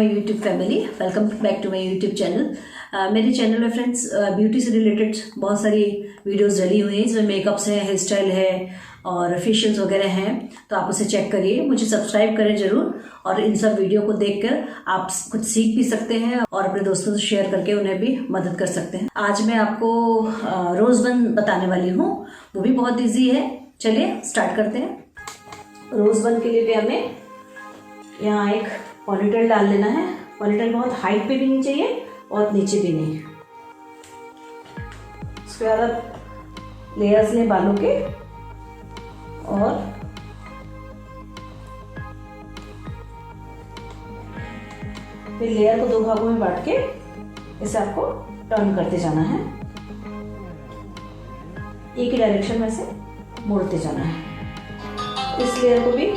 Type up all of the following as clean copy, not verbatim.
My YouTube family, welcome back to my YouTube channel. मेरे channel में friends beauty से related बहुत सारी वीडियोस डली हुई हैं, इसमें मेकअप्स हैं, हेयर स्टाइल है और फेशियल्स वगैरह हैं, तो आप उसे चेक करिए। मुझे सब्सक्राइब करें जरूर और इन सब वीडियो को देखकर आप कुछ सीख भी सकते हैं और अपने दोस्तों से शेयर करके उन्हें भी मदद कर सकते हैं। आज मैं आपको रोज बन बताने वाली हूँ, वो भी बहुत ईजी है। चलिए स्टार्ट करते हैं। रोज बन के लिए भी हमें यहाँ एक पॉनीटेल डाल लेना है। पॉनीटेल बहुत हाइट पे भी नहीं चाहिए और नीचे भी नहीं। उसके बाद आप लेयर्स लें बालों के और फिर लेयर को दो भागों में बांट के इसे आपको टर्न करते जाना है। एक ही डायरेक्शन में से मोड़ते जाना है। इस लेयर को भी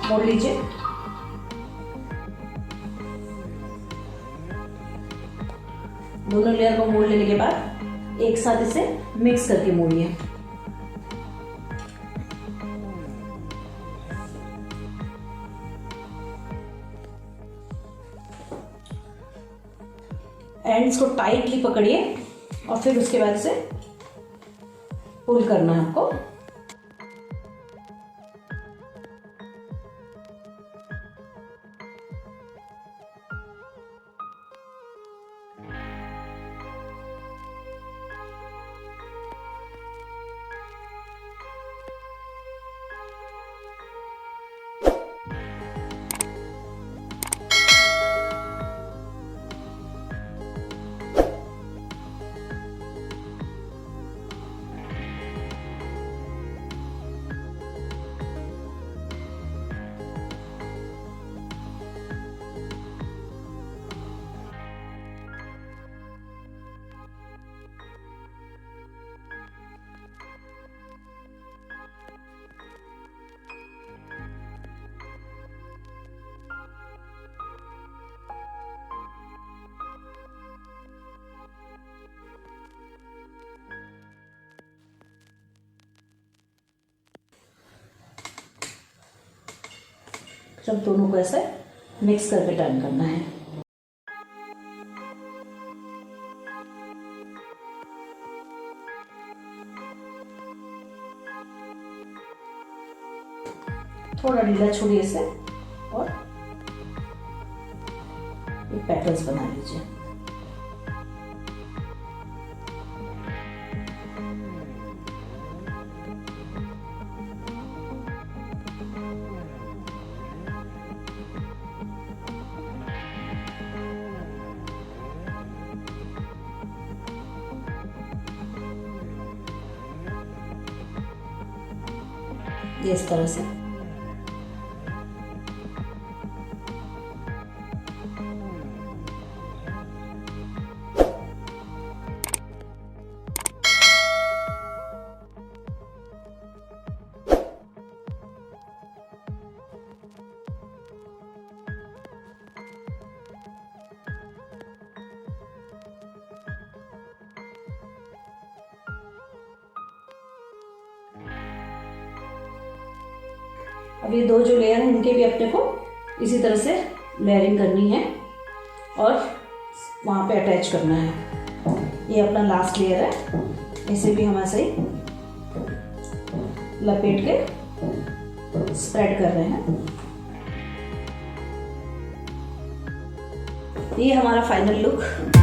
मोड़ लीजिए। दोनों लेयर को मोड़ लेने के बाद एक साथ इसे मिक्स करके मोड़िए। एंड्स को टाइटली पकड़िए और फिर उसके बाद इसे पुल करना है आपको। सब दोनों को ऐसे मिक्स करके टर्न करना है। थोड़ा ढीला छोड़िए इसे और ये पैटर्न्स बना लीजिए। ये इस तरह से अब ये दो जो लेयर हैं इनके भी अपने को इसी तरह से लेयरिंग करनी है और वहाँ पे अटैच करना है। ये अपना लास्ट लेयर है, इसे भी हम ऐसे ही लपेट के स्प्रेड कर रहे हैं। ये हमारा फाइनल लुक।